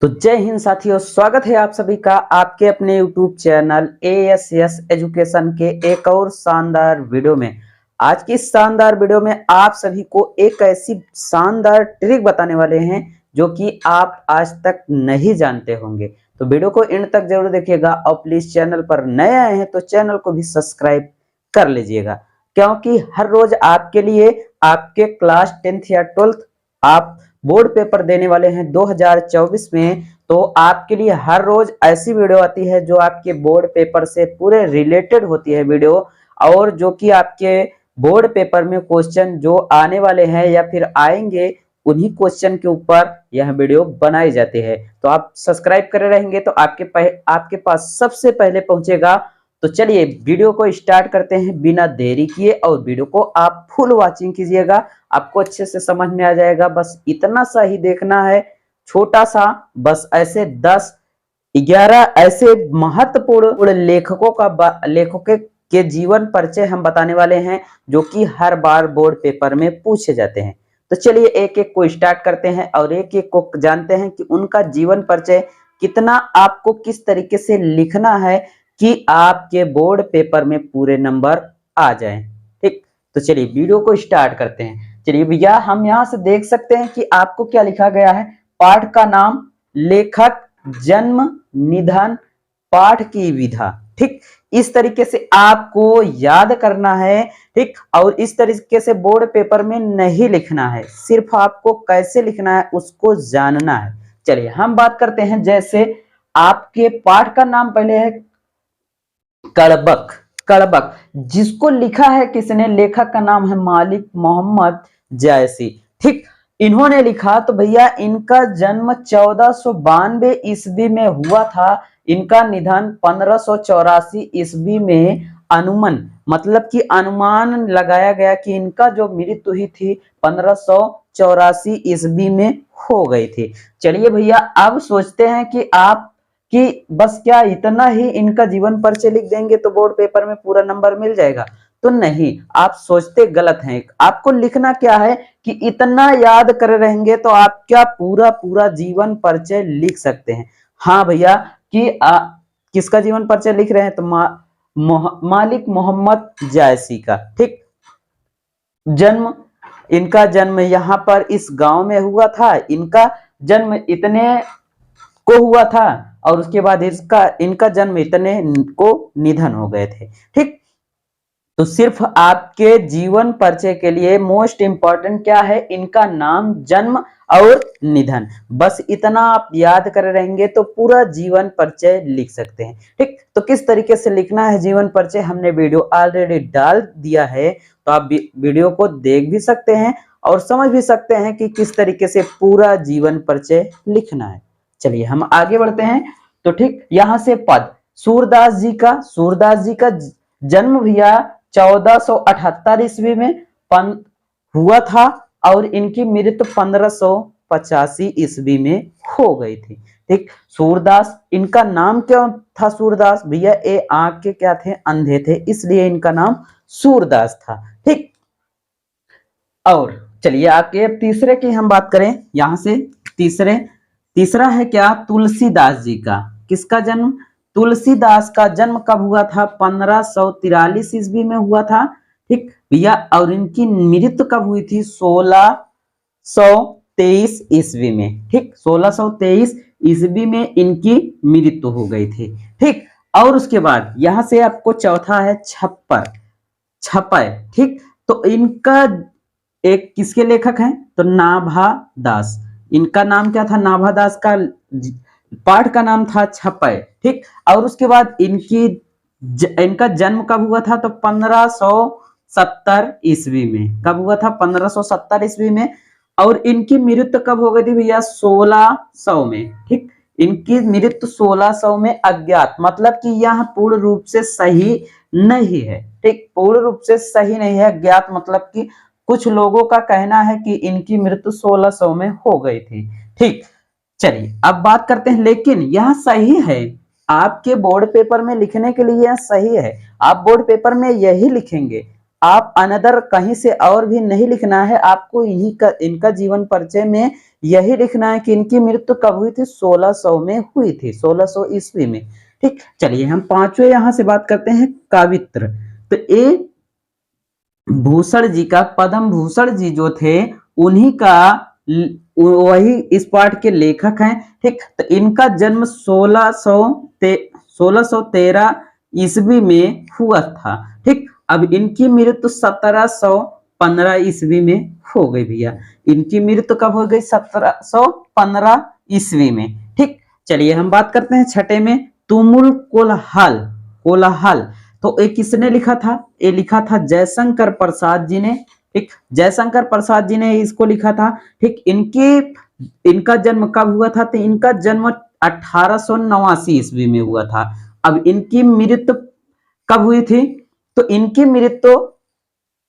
तो जय हिंद साथियों, स्वागत है आप सभी का आपके अपने यूट्यूब चैनल एएसएस एजुकेशन के एक और शानदार वीडियो में। आज की शानदार वीडियो में आप सभी को एक ऐसी शानदार ट्रिक बताने वाले हैं जो कि आप आज तक नहीं जानते होंगे। तो वीडियो को एंड तक जरूर देखिएगा और प्लीज चैनल पर नए आए हैं तो चैनल को भी सब्सक्राइब कर लीजिएगा, क्योंकि हर रोज आपके लिए आपके क्लास 10th या 12th आप बोर्ड पेपर देने वाले हैं 2024 में। तो आपके लिए हर रोज ऐसी वीडियो आती है जो आपके बोर्ड पेपर से पूरे रिलेटेड होती है वीडियो, और जो कि आपके बोर्ड पेपर में क्वेश्चन जो आने वाले हैं या फिर आएंगे उन्हीं क्वेश्चन के ऊपर यह वीडियो बनाई जाती है। तो आप सब्सक्राइब करे रहेंगे तो आपके पास सबसे पहले पहुंचेगा। तो चलिए वीडियो को स्टार्ट करते हैं बिना देरी किए, और वीडियो को आप फुल वॉचिंग कीजिएगा, आपको अच्छे से समझ में आ जाएगा। बस इतना सा ही देखना है, छोटा सा, बस ऐसे 10-11 ऐसे महत्वपूर्ण लेखकों के जीवन परिचय हम बताने वाले हैं जो कि हर बार बोर्ड पेपर में पूछे जाते हैं। तो चलिए एक एक को स्टार्ट करते हैं और एक एक को जानते हैं कि उनका जीवन परिचय कितना आपको किस तरीके से लिखना है कि आपके बोर्ड पेपर में पूरे नंबर आ जाएं। ठीक, तो चलिए वीडियो को स्टार्ट करते हैं। चलिए भैया, हम यहां से देख सकते हैं कि आपको क्या लिखा गया है। पाठ का नाम, लेखक, जन्म, निधन, पाठ की विधा। ठीक, इस तरीके से आपको याद करना है। ठीक, और इस तरीके से बोर्ड पेपर में नहीं लिखना है, सिर्फ आपको कैसे लिखना है उसको जानना है। चलिए हम बात करते हैं। जैसे आपके पाठ का नाम पहले है कड़बक। कड़बक जिसको लिखा है किसने, लेखक का नाम है मालिक मोहम्मद जायसी। ठीक, इन्होंने लिखा तो भैया इनका जन्म 1492 ईस्वी में हुआ था, इनका निधन 1584 ईस्वी में। अनुमान मतलब कि अनुमान लगाया गया कि इनका जो मृत्यु हुई थी 1584 ईस्वी में हो गई थी। चलिए भैया, अब सोचते हैं कि आप कि बस क्या इतना ही इनका जीवन परिचय लिख देंगे तो बोर्ड पेपर में पूरा नंबर मिल जाएगा? तो नहीं, आप सोचते गलत हैं। आपको लिखना क्या है कि इतना याद कर रहेंगे तो आप क्या पूरा पूरा जीवन परिचय लिख सकते हैं। हाँ भैया, कि किसका जीवन परिचय लिख रहे हैं तो मालिक मोहम्मद जायसी का। ठीक, जन्म, इनका जन्म यहाँ पर इस गांव में हुआ था। इनका जन्म इतने को हुआ था और उसके बाद इनका जन्म इतने को निधन हो गए थे। ठीक, तो सिर्फ आपके जीवन परिचय के लिए मोस्ट इंपॉर्टेंट क्या है, इनका नाम, जन्म और निधन। बस इतना आप याद कर रहेंगे तो पूरा जीवन परिचय लिख सकते हैं। ठीक, तो किस तरीके से लिखना है जीवन परिचय हमने वीडियो ऑलरेडी डाल दिया है, तो आप वीडियो को देख भी सकते हैं और समझ भी सकते हैं कि किस तरीके से पूरा जीवन परिचय लिखना है। चलिए हम आगे बढ़ते हैं। तो ठीक, यहां से पद, सूरदास जी का जन्म भैया 1478 ईस्वी में हुआ था और इनकी मृत्यु 1585 ईस्वी में हो गई थी। ठीक, सूरदास, इनका नाम क्यों था सूरदास? भैया ये आंख के क्या थे, अंधे थे, इसलिए इनका नाम सूरदास था। ठीक, और चलिए आगे अब तीसरे की हम बात करें। यहां से तीसरा है क्या, तुलसीदास जी का। किसका जन्म? तुलसीदास का जन्म कब हुआ था? 1543 ईस्वी में हुआ था। ठीक भैया, और इनकी मृत्यु कब हुई थी? 1623 ईस्वी में। ठीक, 1623 ईस्वी में इनकी मृत्यु हो गई थी। ठीक, और उसके बाद यहां से आपको चौथा है छपर। ठीक, तो इनका एक किसके लेखक हैं तो नाभा दास। इनका नाम क्या था? नाभा दास का पाठ का नाम था छपय। ठीक, और उसके बाद इनका जन्म कब हुआ था तो 1570 ईस्वी में। कब हुआ था? 1570 ईस्वी में। और इनकी मृत्यु कब हो गई थी भैया? 1600 में। ठीक, इनकी मृत्यु 1600 में अज्ञात, मतलब कि यह पूर्ण रूप से सही नहीं है। ठीक, पूर्ण रूप से सही नहीं है, अज्ञात मतलब कि कुछ लोगों का कहना है कि इनकी मृत्यु 1600 में हो गई थी। ठीक, चलिए अब बात करते हैं, लेकिन यह सही है आपके बोर्ड पेपर में लिखने के लिए, यह सही है। आप बोर्ड पेपर में यही लिखेंगे आप अनदर कहीं से और भी नहीं लिखना है, आपको इन्हीं का इनका जीवन परिचय में यही लिखना है कि इनकी मृत्यु कब हुई थी, 1600 में हुई थी, 1600 ईस्वी में। ठीक, चलिए हम पांचवें यहां से बात करते हैं कावित्र। तो ये भूषण जी का, पद्म भूषण जी जो थे उन्हीं का वही इस पाठ के लेखक हैं। ठीक, तो इनका जन्म 1613 ईस्वी में हुआ था। ठीक, अब इनकी मृत्यु 1715 ईस्वी में हो गई भैया। इनकी मृत्यु कब हो गई, 1715 ईस्वी में। ठीक, चलिए हम बात करते हैं छठे में, तुमुल कोलाहल। कोलाहल तो ये किसने लिखा था, ये लिखा था जयशंकर प्रसाद जी ने। ठीक, जयशंकर प्रसाद जी ने इसको लिखा था। ठीक, इनका जन्म कब हुआ था, तो इनका जन्म 1889 ईस्वी में हुआ था। अब इनकी मृत्यु कब हुई थी, तो इनकी मृत्यु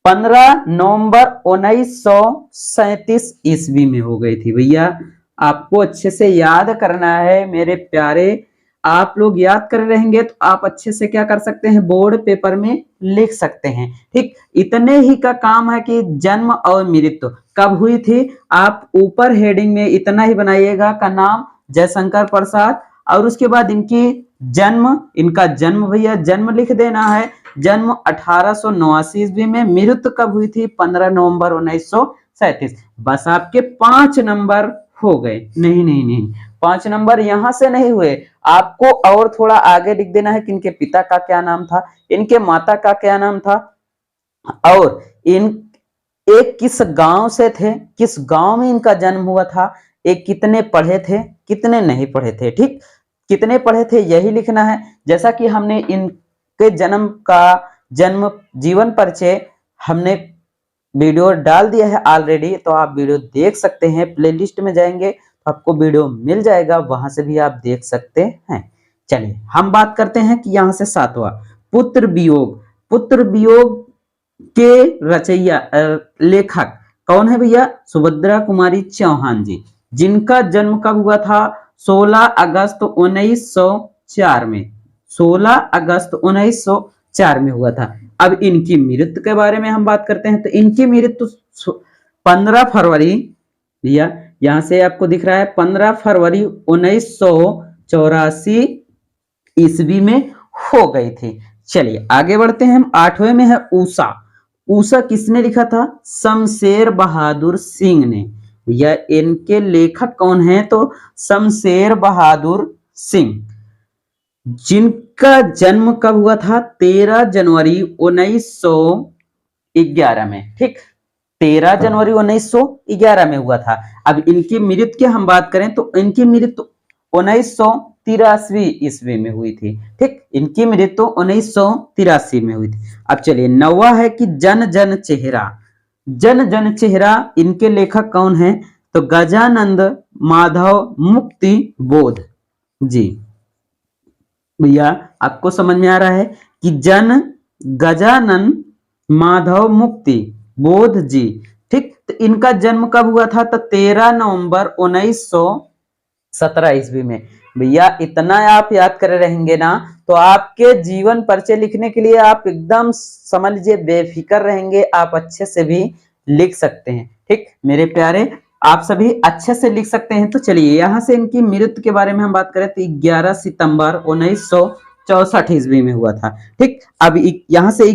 15 नवंबर 1937 ईस्वी में हो गई थी। भैया आपको अच्छे से याद करना है मेरे प्यारे, आप लोग याद कर रहेंगे तो आप अच्छे से क्या कर सकते हैं, बोर्ड पेपर में लिख सकते हैं। ठीक, इतने ही का काम है कि जन्म और मृत्यु कब हुई थी, आप ऊपर हेडिंग में इतना ही बनाइएगा का नाम जयशंकर प्रसाद, और उसके बाद इनका जन्म भैया जन्म लिख देना है। जन्म 1889 ईस्वी में, मृत्यु कब हुई थी, 15 नवंबर 1937। बस आपके 5 नंबर हो गए। नहीं नहीं नहीं, 5 नंबर यहां से नहीं हुए, आपको और थोड़ा आगे लिख देना है कि इनके पिता का क्या नाम था, इनके माता का क्या नाम था, और एक किस गांव से थे, किस गांव में इनका जन्म हुआ था, एक कितने पढ़े थे, कितने नहीं पढ़े थे। ठीक, कितने पढ़े थे यही लिखना है। जैसा कि हमने इनके जन्म जीवन परिचय हमने वीडियो डाल दिया है ऑलरेडी, तो आप वीडियो देख सकते हैं, प्लेलिस्ट में जाएंगे तो आपको वीडियो मिल जाएगा, वहां से भी आप देख सकते हैं। चलिए हम बात करते हैं कि यहां से 7वां, पुत्र वियोग। पुत्र वियोग के रचयिता लेखक कौन है भैया, सुभद्रा कुमारी चौहान जी, जिनका जन्म कब हुआ था, 16 अगस्त 1904 में। 16 अगस्त 1904 में हुआ था। अब इनकी मृत्यु के बारे में हम बात करते हैं, तो इनकी मृत्यु 15 फरवरी, भैया यहां से आपको दिख रहा है 15 फरवरी 1984 ईस्वी में हो गई थी। चलिए आगे बढ़ते हैं हम, 8वें में है ऊषा। ऊषा किसने लिखा था, शमशेर बहादुर सिंह ने। भैया इनके लेखक कौन है, तो शमशेर बहादुर सिंह, जिनका जन्म कब हुआ था, 13 जनवरी 1911 में। ठीक, 13 जनवरी 1911 में हुआ था। अब इनकी मृत्यु की हम बात करें तो इनकी मृत्यु 1983 ईस्वी में हुई थी। ठीक, इनकी मृत्यु 1983 में हुई थी। अब चलिए 9वां है कि जन जन चेहरा। जन जन चेहरा, इनके लेखक कौन है, तो गजानंद माधव मुक्ति बोध जी। भैया आपको समझ में आ रहा है कि गजानन माधव मुक्ति बोध जी। ठीक, तो इनका जन्म कब हुआ था, तो 13 नवंबर 1917 ईस्वी में। भैया इतना आप याद करे रहेंगे ना, तो आपके जीवन परिचय लिखने के लिए आप एकदम समझ लीजिए बेफिक्र रहेंगे, आप अच्छे से भी लिख सकते हैं। ठीक मेरे प्यारे, आप सभी अच्छे से लिख सकते हैं। तो चलिए यहां से इनकी मृत्यु के बारे में हम बात करें तो 11 सितंबर 1964 ईस्वी में हुआ था। ठीक, अब यहां से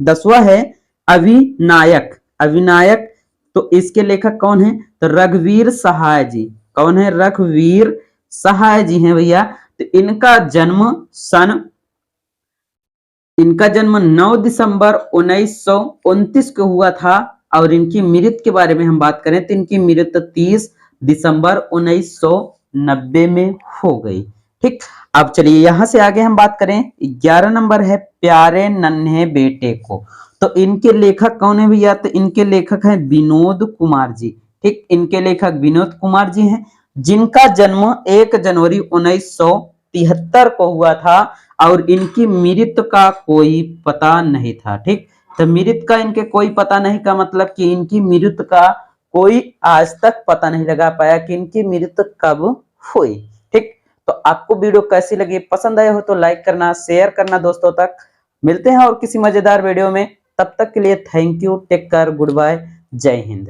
10वां है अभिनायक। अभिनायक तो इसके लेखक कौन है, तो रघुवीर सहाय जी। कौन है, रघुवीर सहाय जी हैं भैया। तो इनका जन्म 9 दिसंबर 1929 को हुआ था, और इनकी मृत्यु के बारे में हम बात करें तो इनकी मृत्यु 30 दिसंबर 1990 में हो गई। ठीक, अब चलिए यहां से आगे हम बात करें, 11 नंबर है प्यारे नन्हे बेटे को। तो इनके लेखक कौन है भैया, तो इनके लेखक हैं विनोद कुमार जी। ठीक, इनके लेखक विनोद कुमार जी हैं, जिनका जन्म 1 जनवरी 1973 को हुआ था, और इनकी मृत्यु का कोई पता नहीं था। ठीक, तो मृत्यु का इनके कोई पता नहीं का मतलब कि इनकी मृत्यु का कोई आज तक पता नहीं लगा पाया कि इनकी मृत्यु कब हुई। ठीक, तो आपको वीडियो कैसी लगी, पसंद आया हो तो लाइक करना, शेयर करना दोस्तों तक। मिलते हैं और किसी मजेदार वीडियो में, तब तक के लिए thank you, take care, goodbye, Jai Hind.